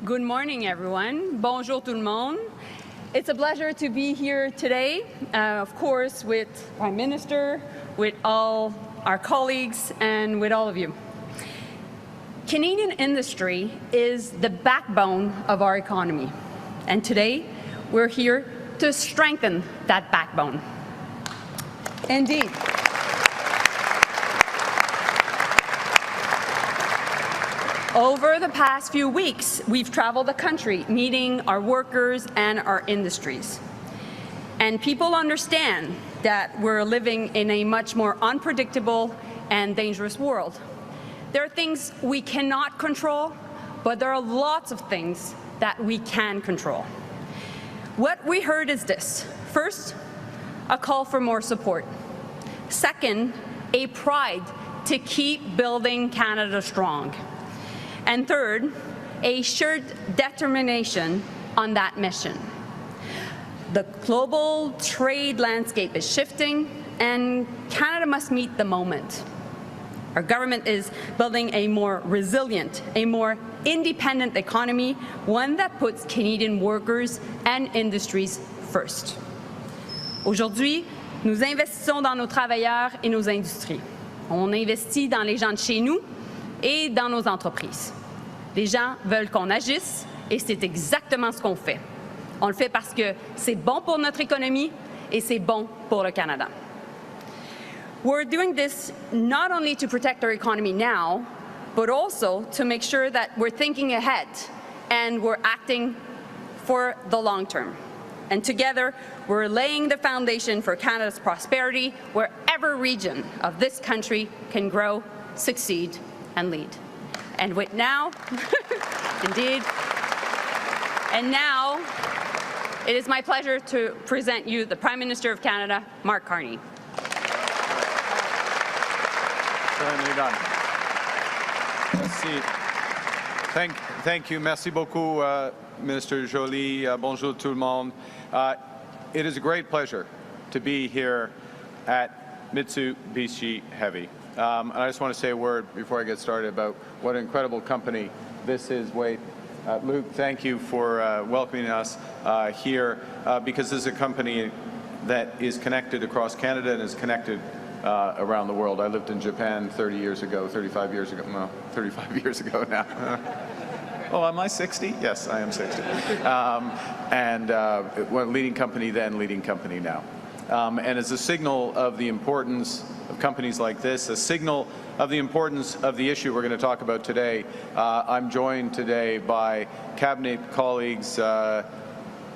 Good morning, everyone. Bonjour tout le monde. It's a pleasure to be here today, of course, with Prime Minister, with all our colleagues, and with all of you. Canadian industry is the backbone of our economy, and today we're here to strengthen that backbone. Indeed. Over the past few weeks, we've traveled the country meeting our workers and our industries. And people understand that we're living in a much more unpredictable and dangerous world. There are things we cannot control, but there are lots of things that we can control. What we heard is this. First, a call for more support. Second, a pride to keep building Canada strong. And third, a shared determination on that mission. The global trade landscape is shifting, and Canada must meet the moment. Our government is building a more resilient, a more independent economy, one that puts Canadian workers and industries first. Aujourd'hui, nous investissons dans nos travailleurs et nos industries. On investit dans les gens de chez nous et dans nos entreprises. Les gens veulent qu'on agisse et c'est exactement ce qu'on fait. On le fait parce que c'est bon pour notre économie et c'est bon pour le Canada. We're doing this not only to protect our economy now, but also to make sure that we're thinking ahead and we're acting for the long term. And together, we're laying the foundation for Canada's prosperity where every region of this country can grow, succeed, and lead. And with now, indeed, and now, it is my pleasure to present you the Prime Minister of Canada, Mark Carney. Certainly done. Merci. Thank you. Merci beaucoup, Minister Joly. Bonjour tout le monde. It is a great pleasure to be here at Mitsubishi Heavy. And I just want to say a word before I get started about what an incredible company this is. Luke, thank you for welcoming us here because this is a company that is connected across Canada and is connected around the world. I lived in Japan 35 years ago now. Oh, am I 60? Yes, I am 60. Leading company then, leading company now. And as a signal of the importance of companies like this, a signal of the importance of the issue we're going to talk about today, I'm joined today by Cabinet colleagues,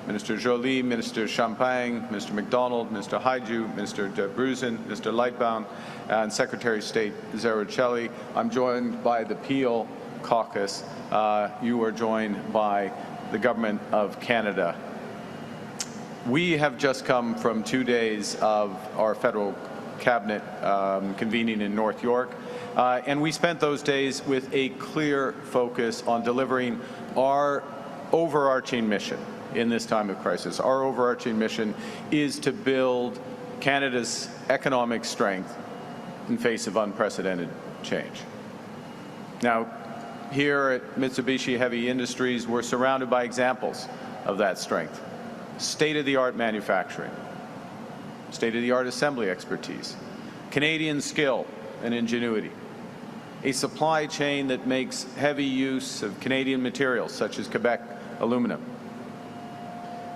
Minister Joly, Minister Champagne, Mr. MacDonald, Mr. Haiju, Mr. De Bruzen, Mr. Lightbound, and Secretary of State Zaruchelli. I'm joined by the Peel Caucus. You are joined by the Government of Canada. We have just come from 2 days of our federal cabinet convening in North York, and we spent those days with a clear focus on delivering our overarching mission in this time of crisis. Our overarching mission is to build Canada's economic strength in face of unprecedented change. Now, here at Mitsubishi Heavy Industries, we're surrounded by examples of that strength. State-of-the-art manufacturing, state-of-the-art assembly expertise, Canadian skill and ingenuity, a supply chain that makes heavy use of Canadian materials such as Quebec aluminum.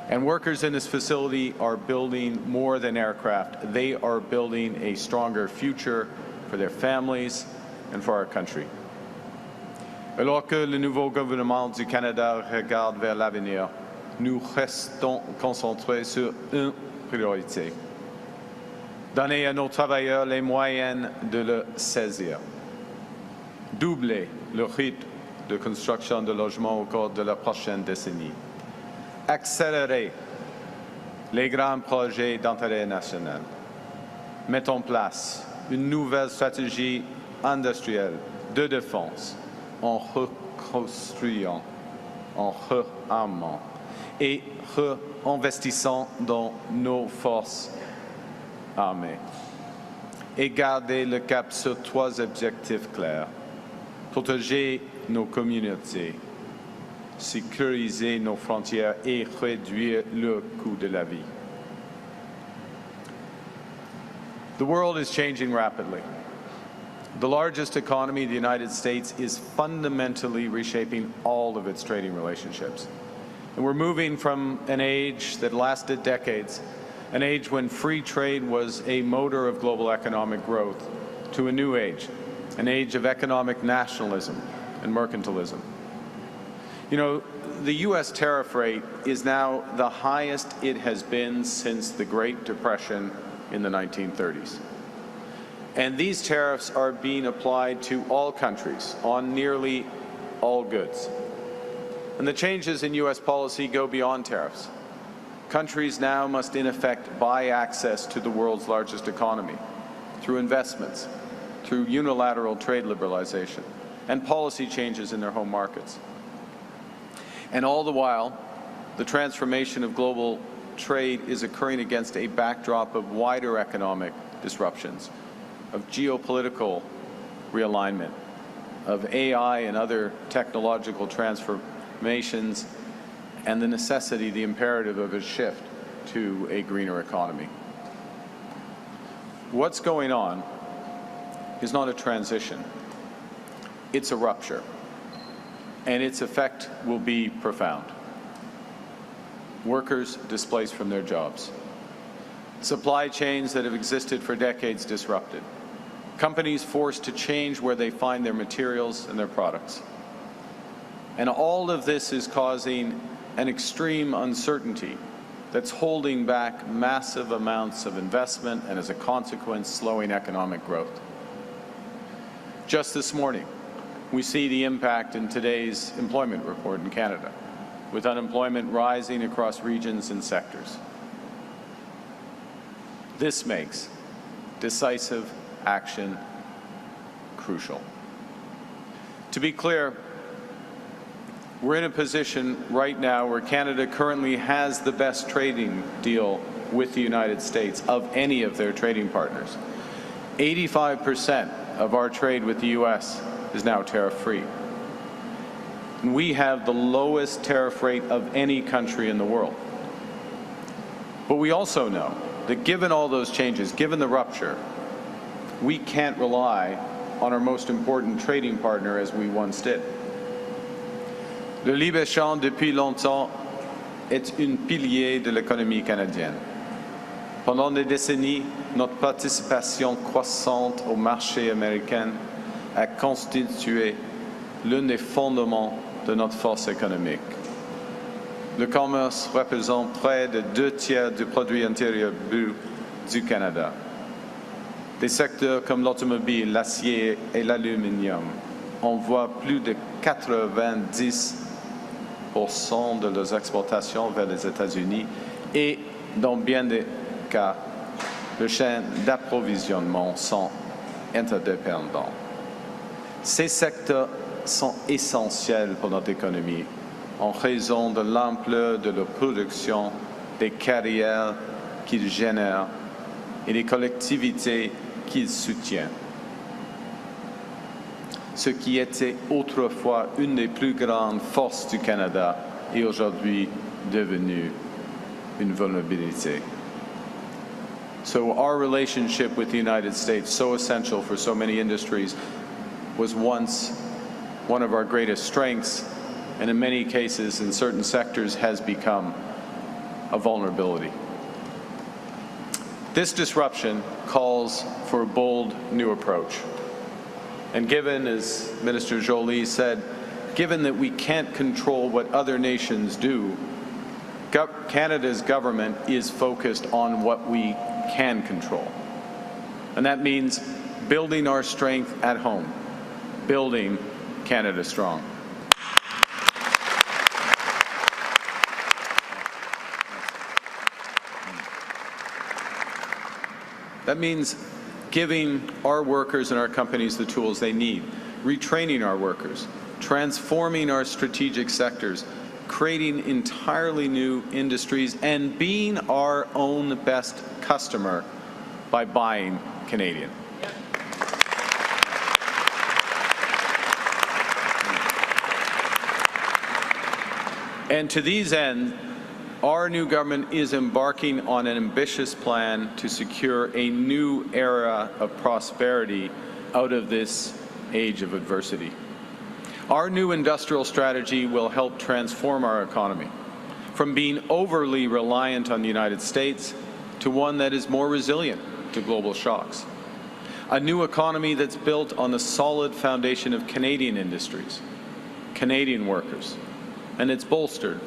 And workers in this facility are building more than aircraft. They are building a stronger future for their families and for our country. Alors que le nouveau gouvernement du Canada regarde vers l'avenir, nous restons concentrés sur une priorité. Donner à nos travailleurs les moyens de le saisir. Doubler le rythme de construction de logements au cours de la prochaine décennie. Accélérer les grands projets d'intérêt national. Mettre en place une nouvelle stratégie industrielle de défense en reconstruisant, en réarmant et réinvestissant dans nos forces armées. Et garder le cap sur 3 objectifs clairs. Protéger nos communautés, sécuriser nos frontières et réduire le coût de la vie. The world is changing rapidly. The largest economy, the United States, is fundamentally reshaping all of its trading relationships. And we're moving from an age that lasted decades, an age when free trade was a motor of global economic growth, to a new age, an age of economic nationalism and mercantilism. You know, the U.S. tariff rate is now the highest it has been since the Great Depression in the 1930s. And these tariffs are being applied to all countries on nearly all goods. And the changes in U.S. policy go beyond tariffs. Countries now must, in effect, buy access to the world's largest economy through investments, through unilateral trade liberalization, and policy changes in their home markets. And all the while, the transformation of global trade is occurring against a backdrop of wider economic disruptions, of geopolitical realignment, of AI and other technological transformations, and the necessity, the imperative of a shift to a greener economy. What's going on is not a transition, it's a rupture, and its effect will be profound. Workers displaced from their jobs, supply chains that have existed for decades disrupted, companies forced to change where they find their materials and their products. And all of this is causing an extreme uncertainty that's holding back massive amounts of investment and, as a consequence, slowing economic growth. Just this morning, we see the impact in today's employment report in Canada, with unemployment rising across regions and sectors. This makes decisive action crucial. To be clear, we're in a position right now where Canada currently has the best trading deal with the United States of any of their trading partners. 85% of our trade with the U.S. is now tariff-free. And we have the lowest tariff rate of any country in the world. But we also know that given all those changes, given the rupture, we can't rely on our most important trading partner as we once did. Le libre-échange, depuis longtemps, est un pilier de l'économie canadienne. Pendant des décennies, notre participation croissante au marché américain a constitué l'un des fondements de notre force économique. Le commerce représente près de 2/3 du produit intérieur brut du Canada. Des secteurs comme l'automobile, l'acier et l'aluminium envoient plus de 90% de leurs exportations vers les États-Unis et, dans bien des cas, les chaînes d'approvisionnement sont interdépendants. Ces secteurs sont essentiels pour notre économie en raison de l'ampleur de leur production, des carrières qu'ils génèrent et des collectivités qu'ils soutiennent. Ce qui était autrefois une des plus grandes forces du Canada est aujourd'hui devenu une vulnérabilité. So our relationship with the United States, so essential for so many industries, was once one of our greatest strengths, and in many cases, in certain sectors, has become a vulnerability. This disruption calls for a bold new approach. And given, as Minister Joly said, given that we can't control what other nations do, Canada's government is focused on what we can control. And that means building our strength at home, building Canada strong. That means giving our workers and our companies the tools they need, retraining our workers, transforming our strategic sectors, creating entirely new industries, and being our own best customer by buying Canadian. And to these ends, our new government is embarking on an ambitious plan to secure a new era of prosperity out of this age of adversity. Our new industrial strategy will help transform our economy from being overly reliant on the United States to one that is more resilient to global shocks. A new economy that's built on the solid foundation of Canadian industries, Canadian workers, and it's bolstered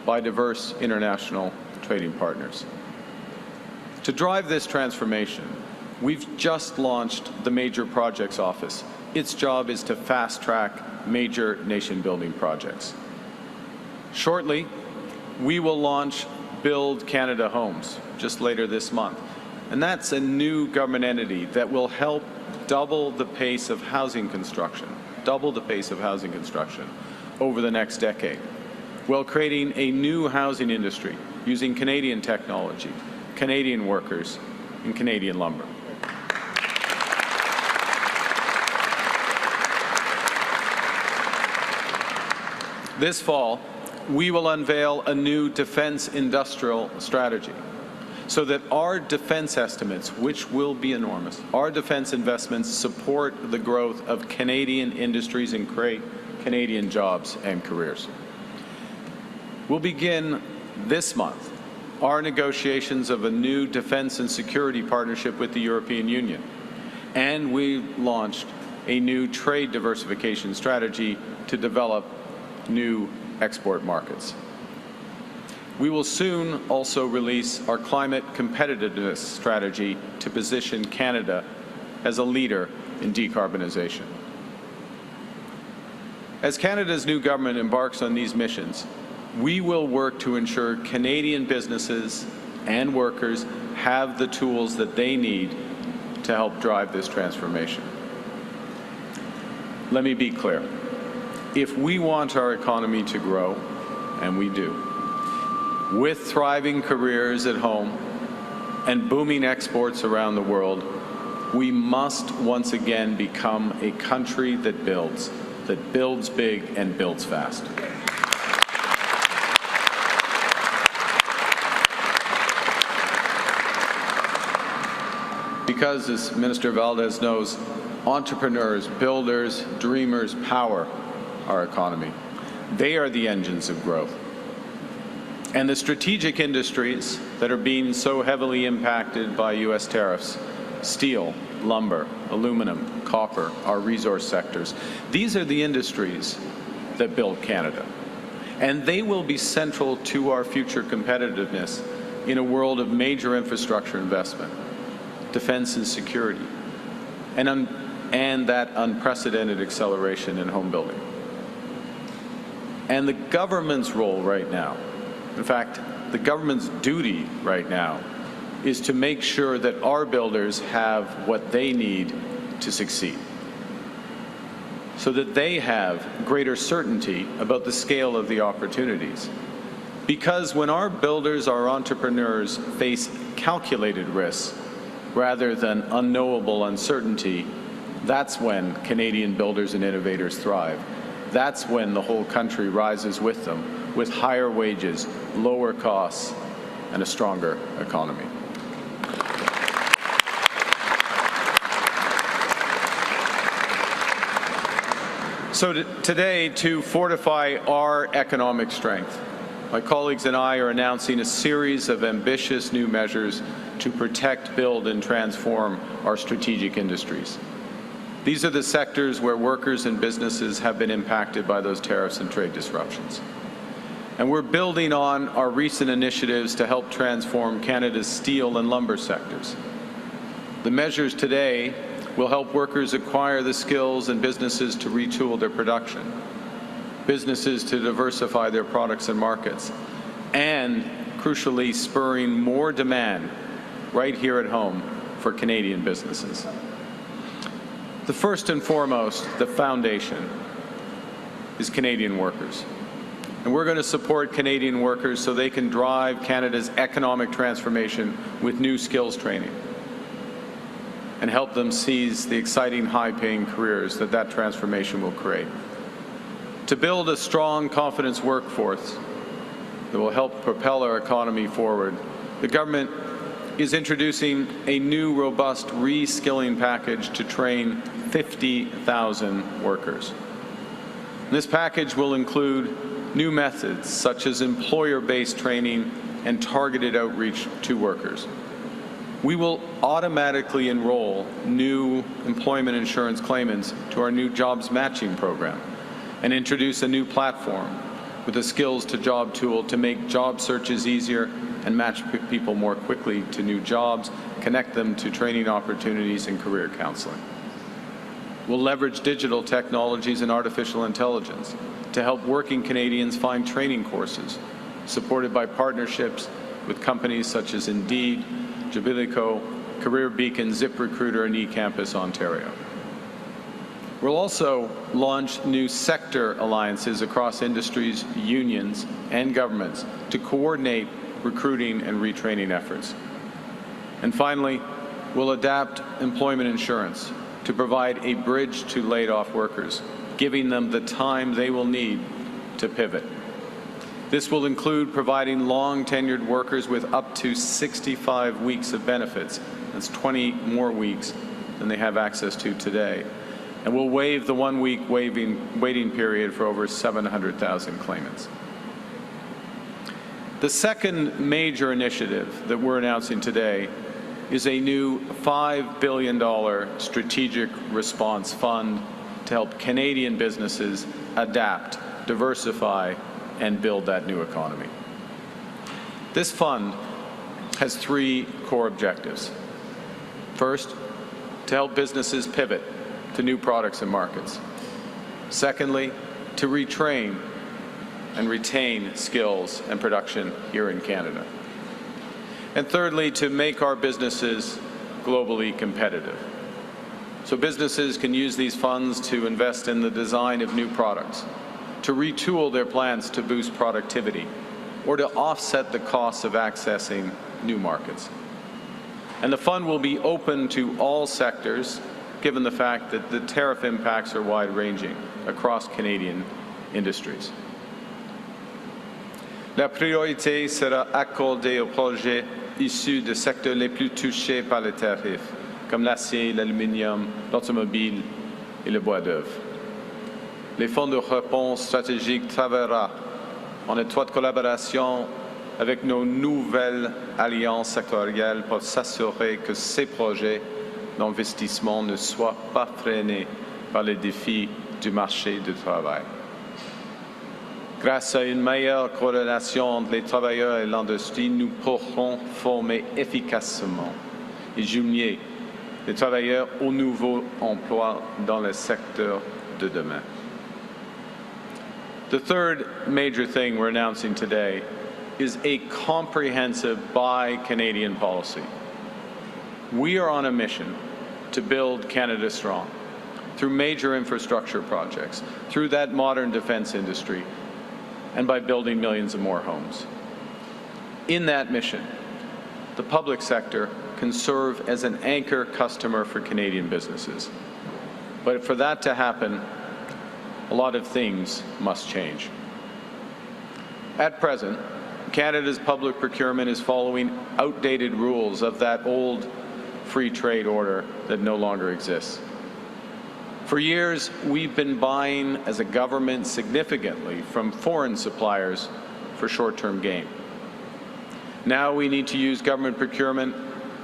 by diverse international trading partners. To drive this transformation, we've just launched the Major Projects Office. Its job is to fast-track major nation-building projects. Shortly, we will launch Build Canada Homes just later this month. And that's a new government entity that will help double the pace of housing construction over the next decade, while creating a new housing industry using Canadian technology, Canadian workers, and Canadian lumber. This fall, we will unveil a new defense industrial strategy so that our defense estimates, which will be enormous, our defense investments support the growth of Canadian industries and create Canadian jobs and careers. We'll begin this month our negotiations of a new defense and security partnership with the European Union, and we launched a new trade diversification strategy to develop new export markets. We will soon also release our climate competitiveness strategy to position Canada as a leader in decarbonization. As Canada's new government embarks on these missions, we will work to ensure Canadian businesses and workers have the tools that they need to help drive this transformation. Let me be clear. If we want our economy to grow, and we do, with thriving careers at home and booming exports around the world, we must once again become a country that builds big and builds fast. Because, as Minister Valdez knows, entrepreneurs, builders, dreamers power our economy. They are the engines of growth. And the strategic industries that are being so heavily impacted by U.S. tariffs, steel, lumber, aluminum, copper, our resource sectors, these are the industries that build Canada. And they will be central to our future competitiveness in a world of major infrastructure investment, defense and security, and that unprecedented acceleration in home building. And the government's role right now, in fact, the government's duty right now, is to make sure that our builders have what they need to succeed, so that they have greater certainty about the scale of the opportunities. Because when our builders, our entrepreneurs face calculated risks rather than unknowable uncertainty, that's when Canadian builders and innovators thrive. That's when the whole country rises with them, with higher wages, lower costs, and a stronger economy. So today, to fortify our economic strength, my colleagues and I are announcing a series of ambitious new measures to protect, build, and transform our strategic industries. These are the sectors where workers and businesses have been impacted by those tariffs and trade disruptions. And we're building on our recent initiatives to help transform Canada's steel and lumber sectors. The measures today will help workers acquire the skills and businesses to retool their production, businesses to diversify their products and markets, and, crucially, spurring more demand right here at home for Canadian businesses. The first and foremost, the foundation, is Canadian workers. And we're going to support Canadian workers so they can drive Canada's economic transformation with new skills training and help them seize the exciting, high-paying careers that that transformation will create. To build a strong, confident workforce, that will help propel our economy forward. The government is introducing a new robust reskilling package to train 50,000 workers. This package will include new methods such as employer-based training and targeted outreach to workers. We will automatically enroll new employment insurance claimants to our new jobs matching program and introduce a new platform with a skills to job tool to make job searches easier and match people more quickly to new jobs, connect them to training opportunities and career counseling. We'll leverage digital technologies and artificial intelligence to help working Canadians find training courses, supported by partnerships with companies such as Indeed, Jubilico, Career Beacon, ZipRecruiter, and eCampus Ontario. We'll also launch new sector alliances across industries, unions, and governments to coordinate recruiting and retraining efforts. And finally, we'll adapt employment insurance to provide a bridge to laid-off workers, giving them the time they will need to pivot. This will include providing long-tenured workers with up to 65 weeks of benefits. That's 20 more weeks than they have access to today. And we'll waive the one-week waiting period for over 700,000 claimants. The second major initiative that we're announcing today is a new $5 billion strategic response fund to help Canadian businesses adapt, diversify, and build that new economy. This fund has three core objectives. First, to help businesses pivot to new products and markets. Secondly, to retrain and retain skills and production here in Canada. And thirdly, to make our businesses globally competitive. So businesses can use these funds to invest in the design of new products, to retool their plants to boost productivity, or to offset the costs of accessing new markets. And the fund will be open to all sectors, given the fact that the tariff impacts are wide-ranging across Canadian industries. La priorité sera accordée aux projets issus des secteurs les plus touchés par les tarifs, comme l'acier, l'aluminium, l'automobile et le bois d'œuvre. Les fonds de réponse stratégique travaillera en étroite collaboration avec nos nouvelles alliances sectorielles pour s'assurer que ces projets d'investissement ne soient pas freinés par les défis du marché du travail. Grâce à une meilleure corrélation entre les travailleurs et l'industrie, nous pourrons former efficacement et jumeler les travailleurs aux nouveaux emplois dans le secteur de demain. The third major thing we're announcing today is a comprehensive Buy Canadian policy. We are on a mission to build Canada strong through major infrastructure projects, through that modern defense industry, and by building millions of more homes. In that mission, the public sector can serve as an anchor customer for Canadian businesses. But for that to happen, a lot of things must change. At present, Canada's public procurement is following outdated rules of that old free trade order that no longer exists. For years, we've been buying as a government significantly from foreign suppliers for short-term gain. Now we need to use government procurement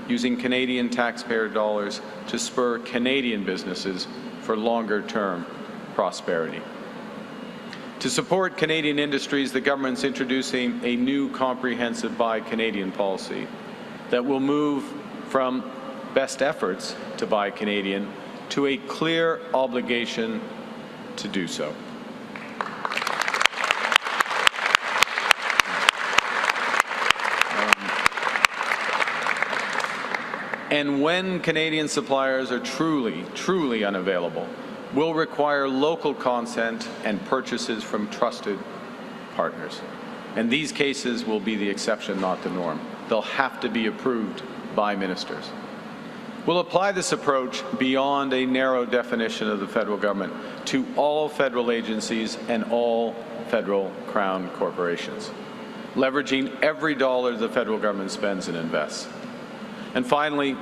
using Canadian taxpayer dollars to spur Canadian businesses for longer-term prosperity. To support Canadian industries, the government's introducing a new comprehensive Buy Canadian policy that will move from best efforts to buy Canadian to a clear obligation to do so. And when Canadian suppliers are truly unavailable, will require local consent and purchases from trusted partners. And these cases will be the exception, not the norm. They'll have to be approved by ministers. We'll apply this approach beyond a narrow definition of the federal government to all federal agencies and all federal crown corporations. leveraging every dollar the federal government spends and invests. And finally,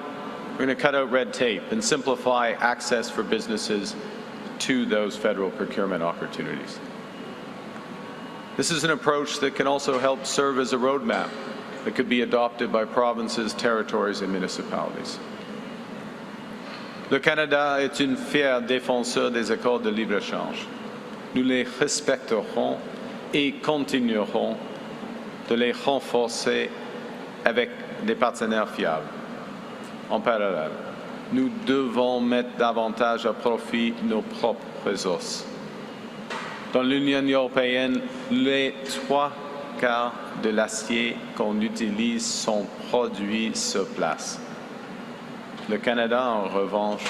we're going to cut out red tape and simplify access for businesses to those federal procurement opportunities. This is an approach that can also help serve as a roadmap that could be adopted by provinces, territories, and municipalities. Le Canada est un fier défenseur des accords de libre-échange. Nous les respecterons et continuerons de les renforcer avec des partenaires fiables. En parallèle, nous devons mettre davantage à profit nos propres ressources. Dans l'Union européenne, les 3/4 de l'acier qu'on utilise sont produits sur place. Le Canada, en revanche,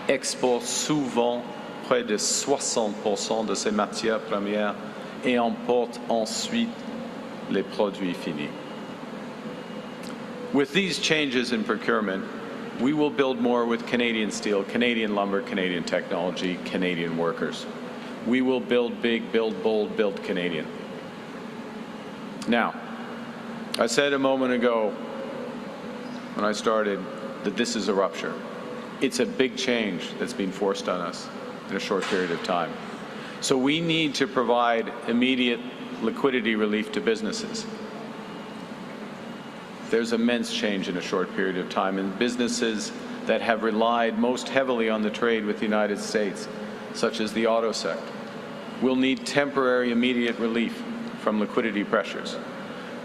exporte souvent près de 60% de ses matières premières et importe ensuite les produits finis. With these changes in procurement, we will build more with Canadian steel, Canadian lumber, Canadian technology, Canadian workers. We will build big, build bold, build Canadian. Now, I said a moment ago when I started that this is a rupture. It's a big change that's been forced on us in a short period of time. So we need to provide immediate liquidity relief to businesses. There's immense change in a short period of time, and businesses that have relied most heavily on the trade with the United States, such as the auto sector, will need temporary immediate relief from liquidity pressures.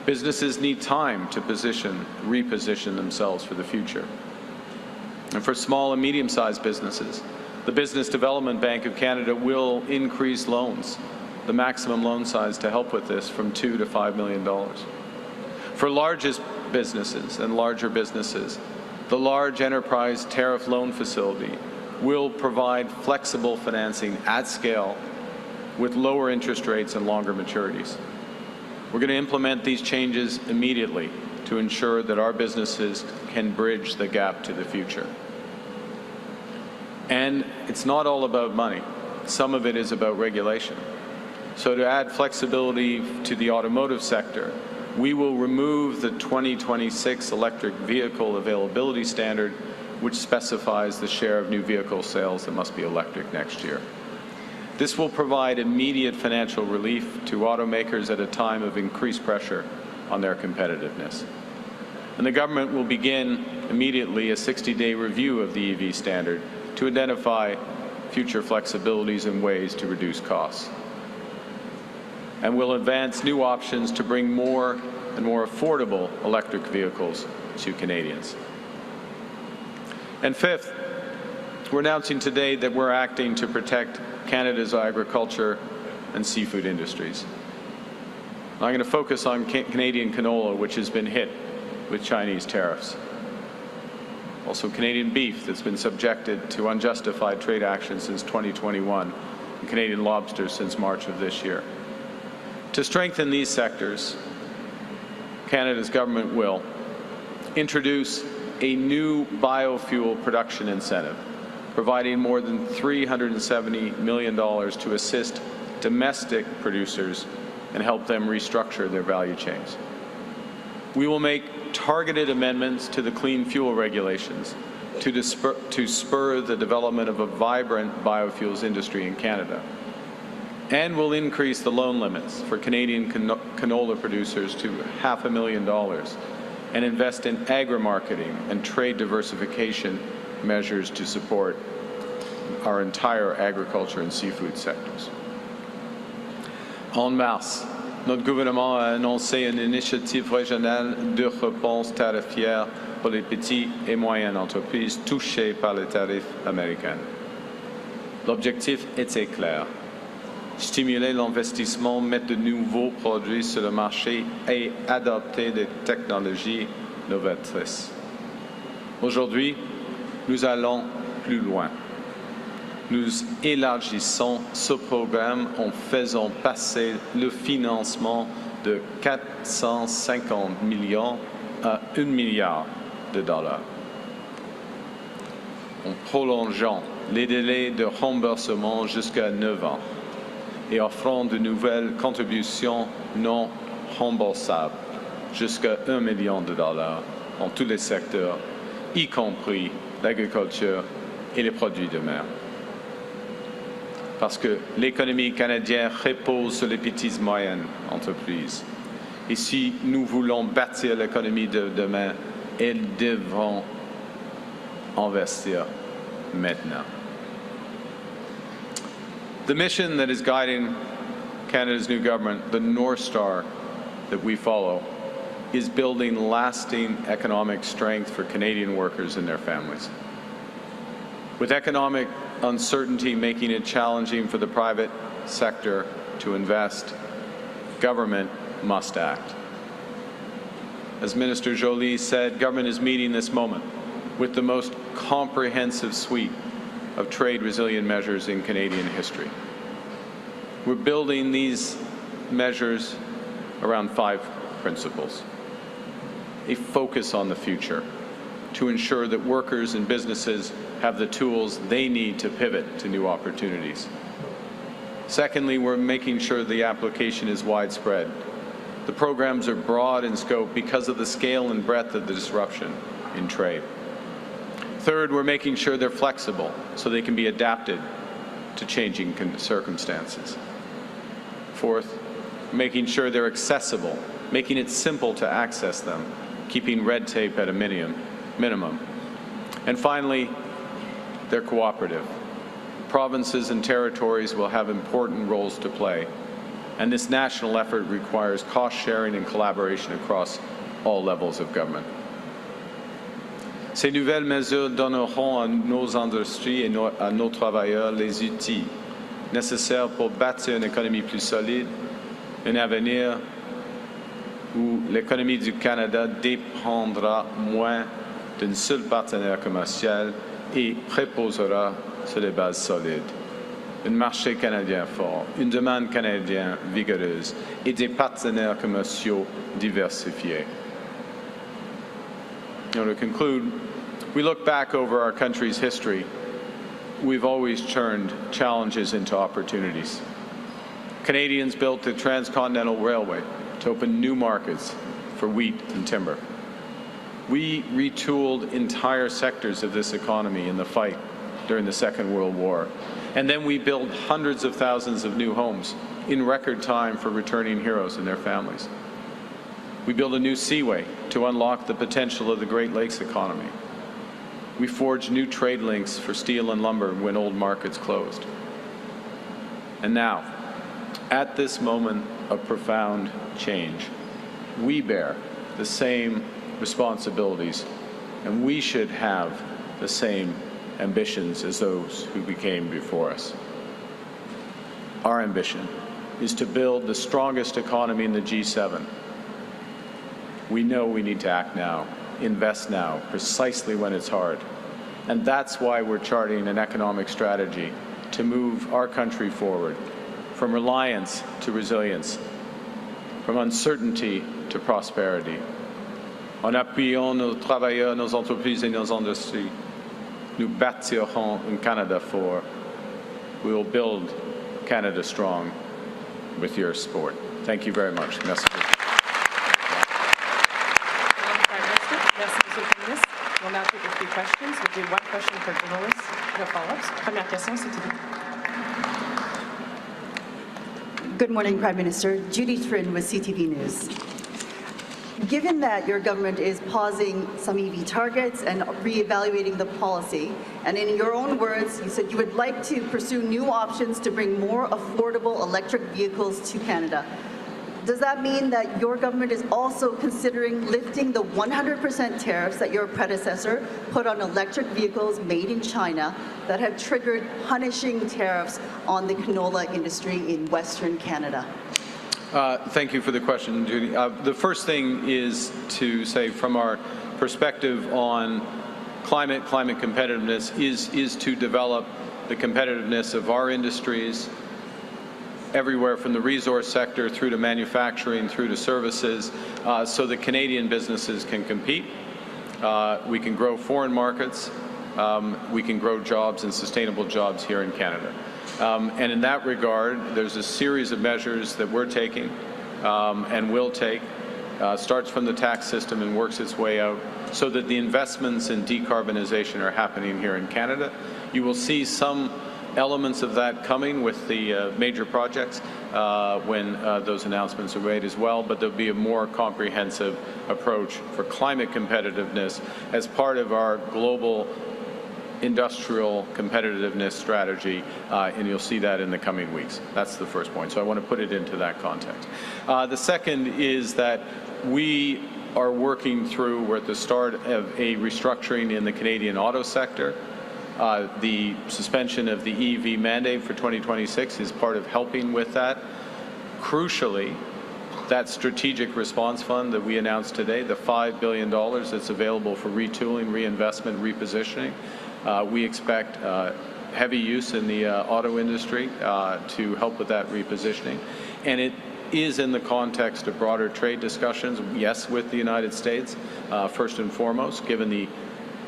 Businesses need time to reposition themselves for the future. And for small and medium-sized businesses, the Business Development Bank of Canada will increase loans, the maximum loan size to help with this, from $2 to $5 million. For largest businesses and larger businesses, the Large Enterprise Tariff Loan Facility will provide flexible financing at scale with lower interest rates and longer maturities. We're going to implement these changes immediately to ensure that our businesses can bridge the gap to the future. And it's not all about money. Some of it is about regulation. So to add flexibility to the automotive sector, we will remove the 2026 electric vehicle availability standard, which specifies the share of new vehicle sales that must be electric next year. This will provide immediate financial relief to automakers at a time of increased pressure on their competitiveness. And the government will begin immediately a 60-day review of the EV standard to identify future flexibilities and ways to reduce costs. And we'll advance new options to bring more and more affordable electric vehicles to Canadians. And fifth, we're announcing today that we're acting to protect Canada's agriculture and seafood industries. I'm going to focus on Canadian canola, which has been hit with Chinese tariffs. Also Canadian beef that's been subjected to unjustified trade action since 2021, and Canadian lobster since March of this year. To strengthen these sectors, Canada's government will introduce a new biofuel production incentive, providing more than $370 million to assist domestic producers and help them restructure their value chains. We will make targeted amendments to the clean fuel regulations to spur the development of a vibrant biofuels industry in Canada. And we'll increase the loan limits for Canadian canola producers to $500,000 and invest in agri-marketing and trade diversification measures to support our entire agriculture and seafood sectors. En mars, notre gouvernement a annoncé une initiative régionale de réponse tarifaire pour les petites et moyennes entreprises touchées par les tarifs américains. L'objectif était clair: stimuler l'investissement, mettre de nouveaux produits sur le marché et adopter des technologies novatrices. Aujourd'hui, nous allons plus loin. Nous élargissons ce programme en faisant passer le financement de 450 millions à $1 milliard. En prolongeant les délais de remboursement jusqu'à 9 ans et offrant de nouvelles contributions non remboursables jusqu'à $1 million dans tous les secteurs, y compris l'agriculture et les produits de mer. Parce que l'économie canadienne repose sur les petites et moyennes entreprises. Et si nous voulons bâtir l'économie de demain, elles devront investir maintenant. The mission that is guiding Canada's new government, the North Star that we follow, is building lasting economic strength for Canadian workers and their families. With economic uncertainty making it challenging for the private sector to invest, government must act. As Minister Joly said, government is meeting this moment with the most comprehensive suite of trade resilient measures in Canadian history. We're building these measures around 5 principles. A focus on the future to ensure that workers and businesses have the tools they need to pivot to new opportunities. Secondly, we're making sure the application is widespread. The programs are broad in scope because of the scale and breadth of the disruption in trade. Third, we're making sure they're flexible so they can be adapted to changing circumstances. Fourth, making sure they're accessible, making it simple to access them, keeping red tape at a minimum. And finally, they're cooperative. Provinces and territories will have important roles to play, and this national effort requires cost sharing and collaboration across all levels of government. Ces nouvelles mesures donneront à nos industries et à nos travailleurs les outils nécessaires pour bâtir une économie plus solide, un avenir où l'économie du Canada dépendra moins d'un seul partenaire commercial et reposera sur des bases solides. Un marché canadien fort, une demande canadienne vigoureuse et des partenaires commerciaux diversifiés. To conclude, we look back over our country's history. We've always turned challenges into opportunities. Canadians built the Transcontinental Railway to open new markets for wheat and timber. We retooled entire sectors of this economy in the fight during the Second World War. And then we built hundreds of thousands of new homes in record time for returning heroes and their families. We built a new seaway to unlock the potential of the Great Lakes economy. We forged new trade links for steel and lumber when old markets closed. And now, at this moment of profound change, we bear the same responsibilities, and we should have the same ambitions as those who became before us. Our ambition is to build the strongest economy in the G7. We know we need to act now, invest now, precisely when it's hard. And that's why we're charting an economic strategy to move our country forward, from reliance to resilience, from uncertainty to prosperity. En appuyant nos travailleurs, nos entreprises et nos industries, nous bâtirons un Canada fort. We will build Canada strong with your support. Thank you very much. Merci. We'll now take a few questions. We'll do one question per journalist, no follow-ups. Première question, s'il vous plaît. Good morning, Prime Minister. Judy Trin with CTV News. Given that your government is pausing some EV targets and reevaluating the policy, and in your own words, you said you would like to pursue new options to bring more affordable electric vehicles to Canada. Does that mean that your government is also considering lifting the 100% tariffs that your predecessor put on electric vehicles made in China that have triggered punishing tariffs on the canola industry in Western Canada? Thank you for the question, Judy. The first thing is to say, from our perspective on climate competitiveness, is to develop the competitiveness of our industries everywhere from the resource sector through to manufacturing, through to services, so that Canadian businesses can compete. We can grow foreign markets. We can grow jobs and sustainable jobs here in Canada. And in that regard, there's a series of measures that we're taking and will take, starts from the tax system and works its way out so that the investments in decarbonization are happening here in Canada. You will see some elements of that coming with the major projects when those announcements are made as well, but there'll be a more comprehensive approach for climate competitiveness as part of our global industrial competitiveness strategy, and you'll see that in the coming weeks. That's the first point. So I want to put it into that context. The second is that we are working through, we're at the start of a restructuring in the Canadian auto sector. The suspension of the EV mandate for 2026 is part of helping with that. Crucially, that strategic response fund that we announced today, the $5 billion that's available for retooling, reinvestment, repositioning, we expect heavy use in the auto industry to help with that repositioning. And it is in the context of broader trade discussions, yes, with the United States, first and foremost, given the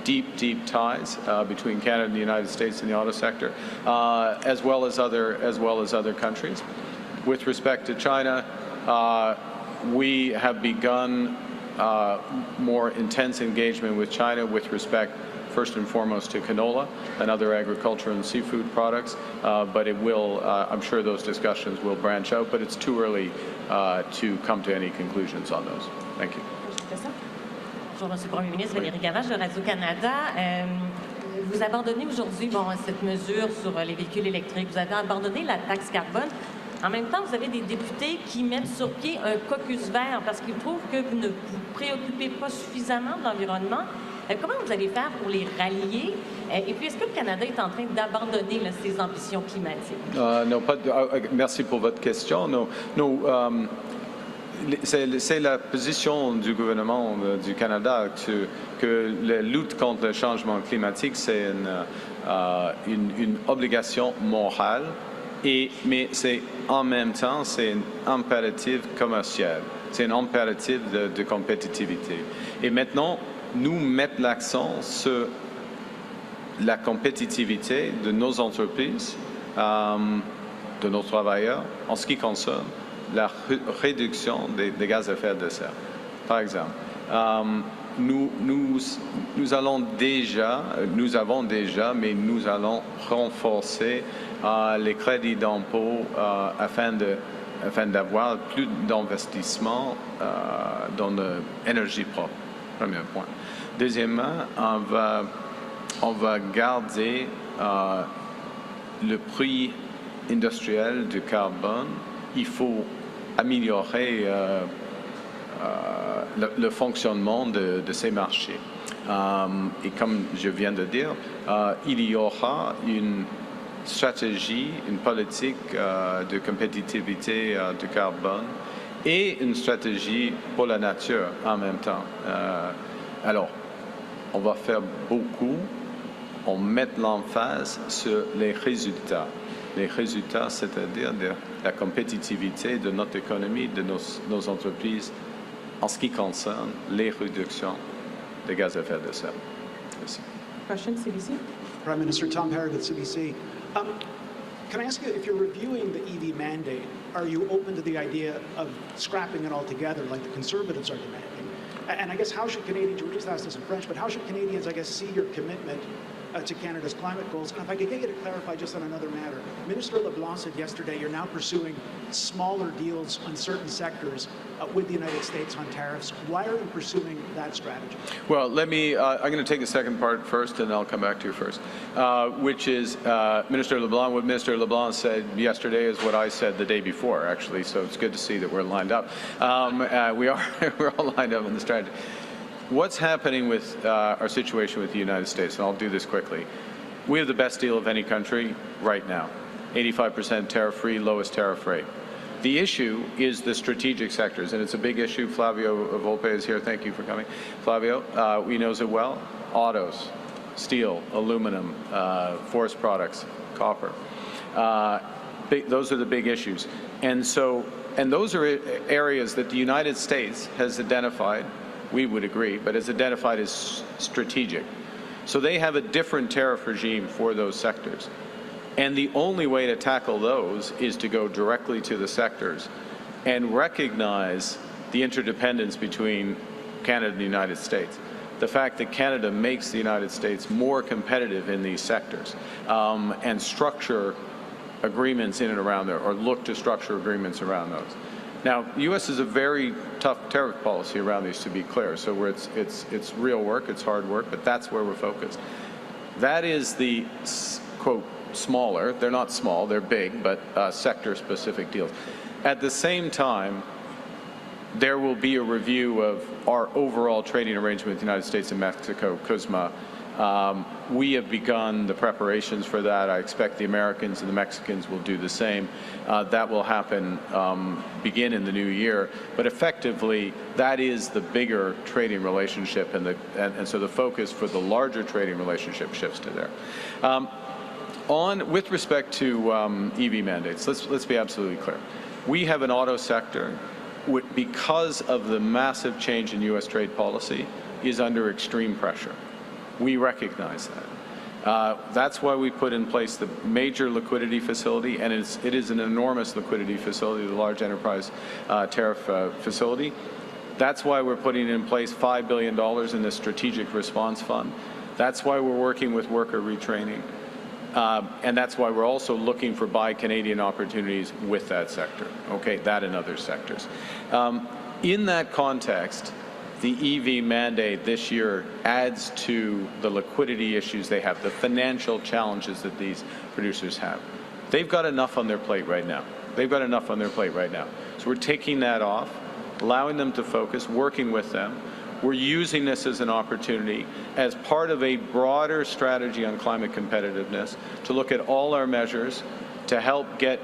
deep ties between Canada and the United States in the auto sector, as well as other countries. With respect to China, we have begun more intense engagement with China with respect, first and foremost, to canola and other agriculture and seafood products, but it will, I'm sure those discussions will branch out, but it's too early to come to any conclusions on those. Thank you. Bonjour, Monsieur le Premier ministre, Valérie Gavage de Radio-Canada. Vous abandonnez aujourd'hui cette mesure sur les véhicules électriques. Vous avez abandonné la taxe carbone. En même temps, vous avez des députés qui mettent sur pied un caucus vert parce qu'ils trouvent que vous ne vous préoccupez pas suffisamment de l'environnement. Comment vous allez faire pour les rallier? Et puis, est-ce que le Canada est en train d'abandonner ses ambitions climatiques? Non, merci pour votre question. C'est la position du gouvernement du Canada que la lutte contre le changement climatique, c'est une obligation morale, mais c'est en même temps, c'est un impératif commercial, c'est un impératif de compétitivité. Et maintenant, nous mettons l'accent sur la compétitivité de nos entreprises, de nos travailleurs, en ce qui concerne la réduction des gaz à effet de serre. Par exemple, nous avons déjà, mais nous allons renforcer les crédits d'impôt afin d'avoir plus d'investissement dans l'énergie propre. Premier point. Deuxièmement, on va garder le prix industriel du carbone. Il faut améliorer le fonctionnement de ces marchés. Et comme je viens de dire, il y aura une stratégie, une politique de compétitivité du carbone et une stratégie pour la nature en même temps. Alors, on va faire beaucoup, on met l'emphase sur les résultats. Les résultats, c'est-à-dire de la compétitivité de notre économie, de nos entreprises, en ce qui concerne les réductions de gaz à effet de serre. Merci. Question, CBC. Prime Minister Tom Harrigan, CBC. Can I ask you, if you're reviewing the EV mandate, are you open to the idea of scrapping it altogether like the Conservatives are demanding? And I guess how should Canadians, we just asked this in French, but how should Canadians, I guess, see your commitment to Canada's climate goals? And if I could get you to clarify just on another matter, Minister LeBlanc said yesterday you're now pursuing smaller deals on certain sectors with the United States on tariffs. Why are you pursuing that strategy? Well, let me, I'm going to take the second part first, and I'll come back to you first, which is Minister LeBlanc. What Minister LeBlanc said yesterday is what I said the day before, actually, so it's good to see that we're lined up. We're all lined up in the strategy. What's happening with our situation with the United States, and I'll do this quickly. We have the best deal of any country right now, 85% tariff-free, lowest tariff rate. The issue is the strategic sectors, and it's a big issue. Flavio Volpe is here. Thank you for coming. Flavio, he knows it well. Autos, steel, aluminum, forest products, copper. Those are the big issues. And those are areas that the United States has identified, we would agree, but is identified as strategic. So they have a different tariff regime for those sectors. And the only way to tackle those is to go directly to the sectors and recognize the interdependence between Canada and the United States. The fact that Canada makes the United States more competitive in these sectors and structure agreements in and around there, or look to structure agreements around those. Now, the U.S. has a very tough tariff policy around these, to be clear. So it's real work, it's hard work, but that's where we're focused. That is the, quote, smaller, they're not small, they're big, but sector-specific deals. At the same time, there will be a review of our overall trading arrangement with the United States and Mexico, CUSMA. We have begun the preparations for that. I expect the Americans and the Mexicans will do the same. That will happen, begin in the new year. But effectively, that is the bigger trading relationship, and so the focus for the larger trading relationship shifts to there. With respect to EV mandates, let's be absolutely clear. We have an auto sector, because of the massive change in U.S. trade policy, is under extreme pressure. We recognize that. That's why we put in place the major liquidity facility, and it is an enormous liquidity facility, the large enterprise tariff facility. That's why we're putting in place $5 billion in the strategic response fund. That's why we're working with worker retraining. And that's why we're also looking for Buy Canadian opportunities with that sector, okay, that and other sectors. In that context, the EV mandate this year adds to the liquidity issues they have, the financial challenges that these producers have. They've got enough on their plate right now. They've got enough on their plate right now. So we're taking that off, allowing them to focus, working with them. We're using this as an opportunity as part of a broader strategy on climate competitiveness to look at all our measures to help get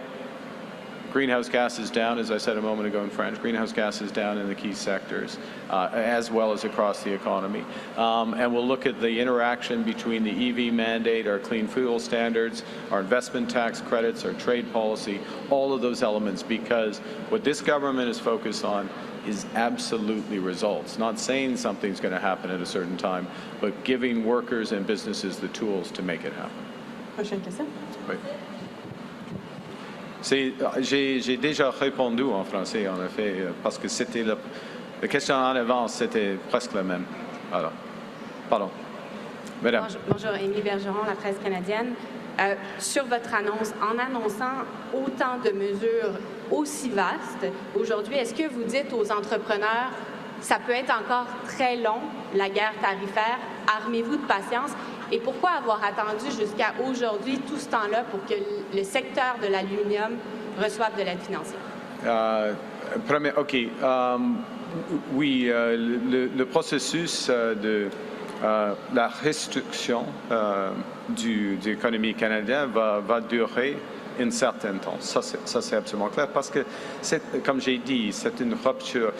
greenhouse gases down, as I said a moment ago in French, greenhouse gases down in the key sectors, as well as across the economy. And we'll look at the interaction between the EV mandate, our clean fuel standards, our investment tax credits, our trade policy, all of those elements, because what this government is focused on is absolutely results. Not saying something's going to happen at a certain time, but giving workers and businesses the tools to make it happen. Prochaine question. Oui. J'ai déjà répondu en français, en effet, parce que c'était la question en avance, c'était presque la même. Alors, pardon. Madame. Bonjour, Émilie Bergeron, la presse canadienne. Sur votre annonce, en annonçant autant de mesures aussi vastes, aujourd'hui, est-ce que vous dites aux entrepreneurs, ça peut être encore très long, la guerre tarifaire, armez-vous de patience? Et pourquoi avoir attendu jusqu'à aujourd'hui tout ce temps-là pour que le secteur de l'aluminium reçoive de l'aide financière? Oui, le processus de la restriction de l'économie canadienne va durer un certain temps. Ça, c'est absolument clair, parce que, comme j'ai dit, c'est une rupture.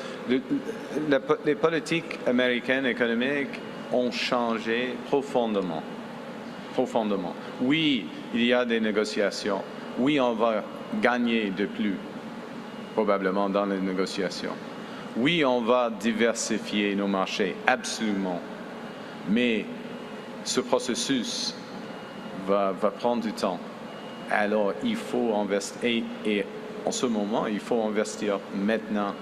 Les politiques américaines économiques ont changé profondément. Profondément. Oui, il y a des négociations. Oui, on va gagner de plus, probablement, dans les négociations. Oui, on va diversifier nos marchés, absolument. Mais ce processus va prendre du temps. Alors, il faut investir, et en ce moment, il faut investir maintenant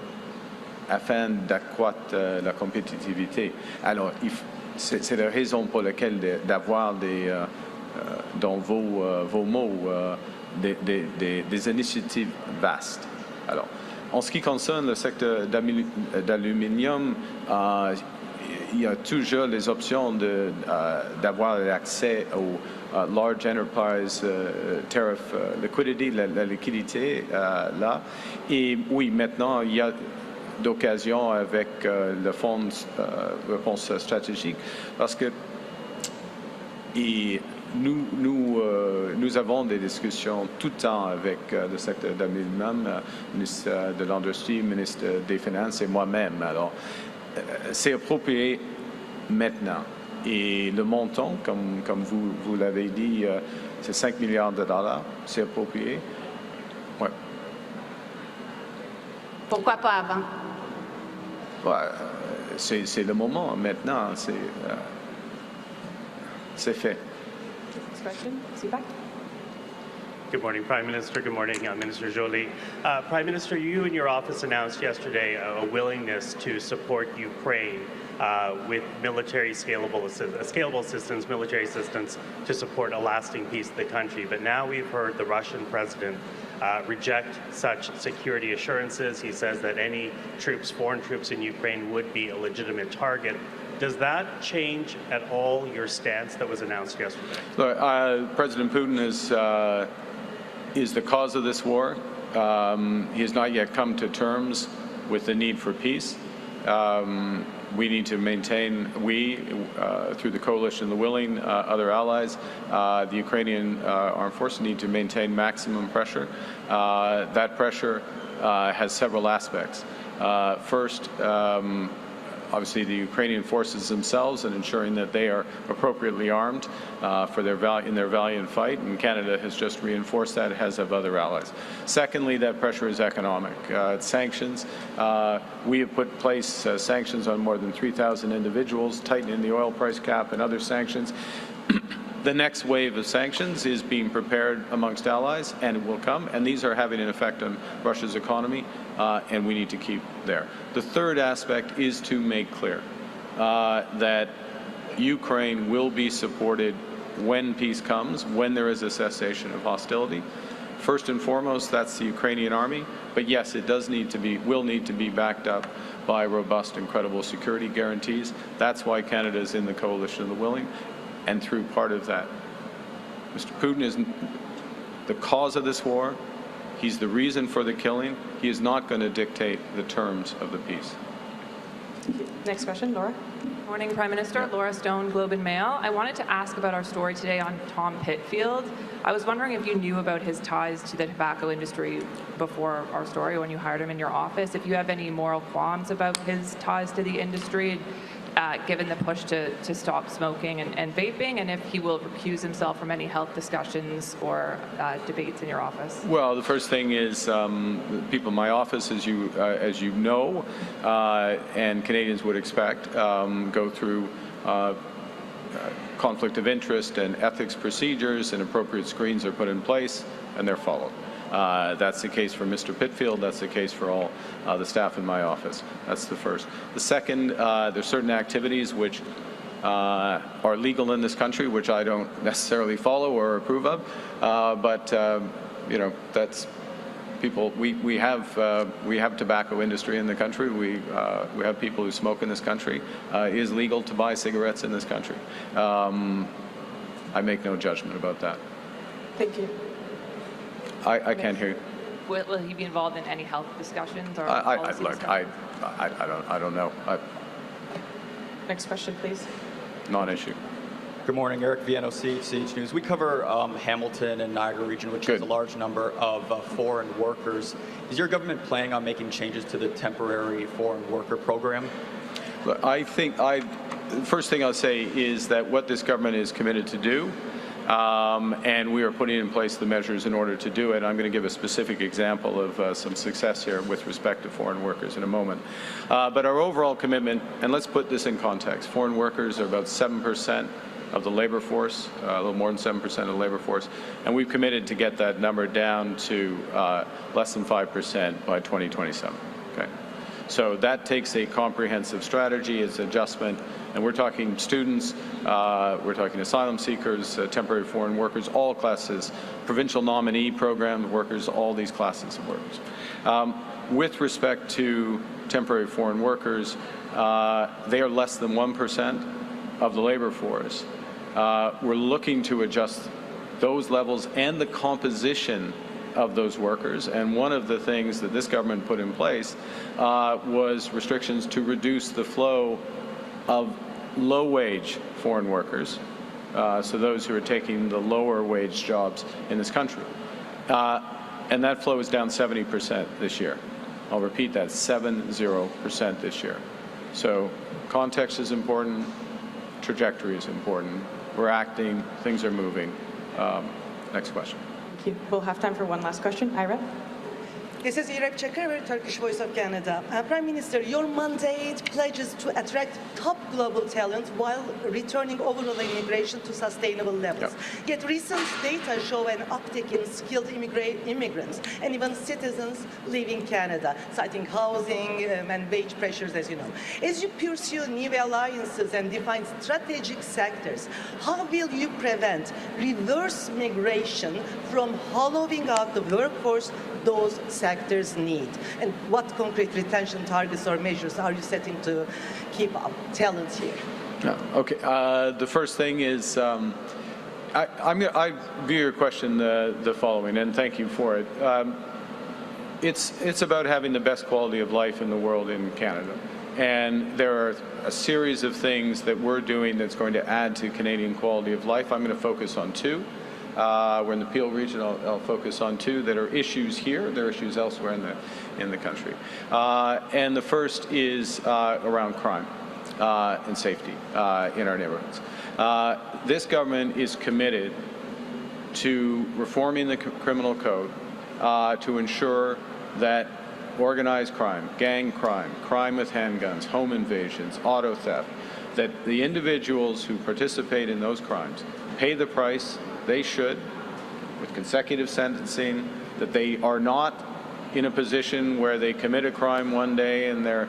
afin d'accroître la compétitivité. Alors, c'est la raison pour laquelle d'avoir dans vos mots des initiatives vastes. Alors, en ce qui concerne le secteur d'aluminium, il y a toujours les options d'avoir accès au large enterprise tariff liquidity, la liquidité là. Et oui, maintenant, il y a d'occasion avec le fonds réponse stratégique, parce que nous avons des discussions tout le temps avec le secteur d'aluminium, ministre de l'Industrie, ministre des Finances et moi-même. Alors, c'est approprié maintenant. Et le montant, comme vous l'avez dit, c'est 5 milliards de dollars. C'est approprié. Ouais. Pourquoi pas avant? Ouais, c'est le moment maintenant. C'est fait. Next question. Is he back? Good morning, Prime Minister. Good morning, Minister Joly. Prime Minister, you and your office announced yesterday a willingness to support Ukraine with military scalable assistance, military assistance to support a lasting peace of the country. But now we've heard the Russian President reject such security assurances. He says that any troops, foreign troops in Ukraine would be a legitimate target. Does that change at all your stance that was announced yesterday? Look, President Putin is the cause of this war. He has not yet come to terms with the need for peace. We need to maintain, through the coalition, the willing, other allies, the Ukrainian armed forces need to maintain maximum pressure. That pressure has several aspects. First, obviously the Ukrainian forces themselves and ensuring that they are appropriately armed in their valiant fight, and Canada has just reinforced that, as have other allies. Secondly, that pressure is economic. Sanctions. We have put in place sanctions on more than 3,000 individuals, tightening the oil price cap and other sanctions. The next wave of sanctions is being prepared amongst allies, and it will come, and these are having an effect on Russia's economy, and we need to keep there. The third aspect is to make clear that Ukraine will be supported when peace comes, when there is a cessation of hostility. First and foremost, that's the Ukrainian army, but yes, it will need to be backed up by robust and credible security guarantees. That's why Canada is in the coalition of the willing. And through part of that, Mr. Putin is the cause of this war. He's the reason for the killing. He is not going to dictate the terms of the peace. Next question, Laura. Morning, Prime Minister. Laura Stone, Globe and Mail. I wanted to ask about our story today on Tom Pitfield. I was wondering if you knew about his ties to the tobacco industry before our story, when you hired him in your office, if you have any moral qualms about his ties to the industry, given the push to stop smoking and vaping, and if he will recuse himself from any health discussions or debates in your office. Well, the first thing is people in my office, as you know, and Canadians would expect, go through conflict of interest and ethics procedures, and appropriate screens are put in place, and they're followed. That's the case for Mr. Pitfield. That's the case for all the staff in my office. That's the first. The second, there's certain activities which are legal in this country, which I don't necessarily follow or approve of. But you know, that's people. We have tobacco industry in the country. We have people who smoke in this country. It is legal to buy cigarettes in this country. I make no judgment about that. Thank you. I can't hear you. Will he be involved in any health discussions or I don't know. Next question, please. Non-issue. Good morning, Eric Vienosi, CH News. We cover Hamilton and Niagara region, which has a large number of foreign workers. Is your government planning on making changes to the temporary foreign worker program? Look, I think the first thing I'll say is that what this government is committed to do, and we are putting in place the measures in order to do it. I'm going to give a specific example of some success here with respect to foreign workers in a moment. But our overall commitment, and let's put this in context, foreign workers are about 7% of the labor force, a little more than 7% of the labor force, and we've committed to get that number down to less than 5% by 2027. Okay. So that takes a comprehensive strategy, it's adjustment, and we're talking students, we're talking asylum seekers, temporary foreign workers, all classes, provincial nominee program workers, all these classes of workers. With respect to temporary foreign workers, they are less than 1% of the labor force. We're looking to adjust those levels and the composition of those workers, and one of the things that this government put in place was restrictions to reduce the flow of low-wage foreign workers, so those who are taking the lower-wage jobs in this country. And that flow is down 70% this year. I'll repeat that, 70% this year. So context is important, trajectory is important. We're acting, things are moving. Next question. Thank you. We'll have time for one last question. Ira? This is Irep Çakır, Turkish Voice of Canada. Prime Minister, your mandate pledges to attract top global talent while returning overall immigration to sustainable levels. Yet recent data show an uptick in skilled immigrants and even citizens leaving Canada, citing housing and wage pressures, as you know. As you pursue new alliances and define strategic sectors, how will you prevent reverse migration from hollowing out the workforce those sectors need? And what concrete retention targets or measures are you setting to keep up talent here? Okay. The first thing is, I view your question the following, and thank you for it. It's about having the best quality of life in the world in Canada. And there are a series of things that we're doing that's going to add to Canadian quality of life. I'm going to focus on two. We're in the Peel region. I'll focus on two that are issues here. There are issues elsewhere in the country. And the first is around crime and safety in our neighborhoods. This government is committed to reforming the criminal code to ensure that organized crime, gang crime, crime with handguns, home invasions, auto theft, that the individuals who participate in those crimes pay the price they should with consecutive sentencing, that they are not in a position where they commit a crime one day and they're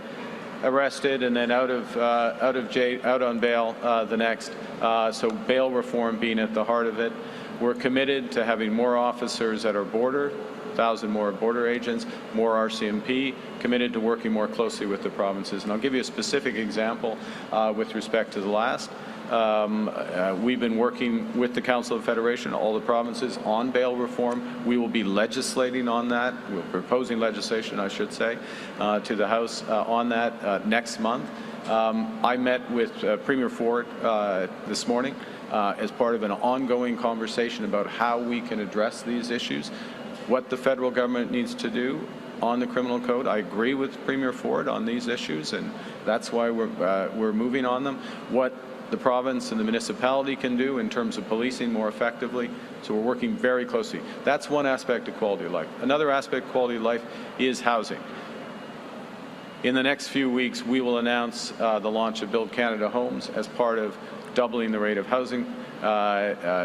arrested and then out on bail the next. So bail reform being at the heart of it. We're committed to having more officers at our border, 1,000 more border agents, more RCMP, committed to working more closely with the provinces. And I'll give you a specific example with respect to the last. We've been working with the Council of Federation, all the provinces, on bail reform. We will be legislating on that. We're proposing legislation, I should say, to the House on that next month. I met with Premier Ford this morning as part of an ongoing conversation about how we can address these issues, what the federal government needs to do on the criminal code. I agree with Premier Ford on these issues, and that's why we're moving on them. What the province and the municipality can do in terms of policing more effectively. So we're working very closely. That's one aspect of quality of life. Another aspect of quality of life is housing. In the next few weeks, we will announce the launch of Build Canada Homes as part of doubling the rate of housing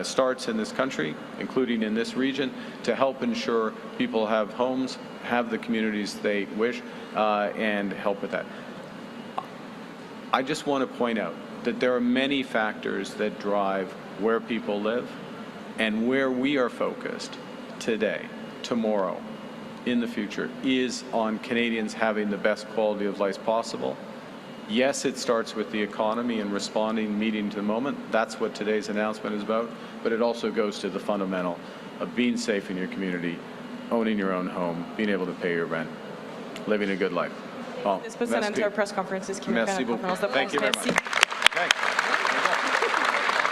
starts in this country, including in this region, to help ensure people have homes, have the communities they wish, and help with that. I just want to point out that there are many factors that drive where people live, and where we are focused today, tomorrow, in the future, is on Canadians having the best quality of life possible. Yes, it starts with the economy and responding, meeting to the moment. That's what today's announcement is about. But it also goes to the fundamental of being safe in your community, owning your own home, being able to pay your rent, living a good life. This puts an end to our press conferences. Merci beaucoup. Thank you very much. Okay.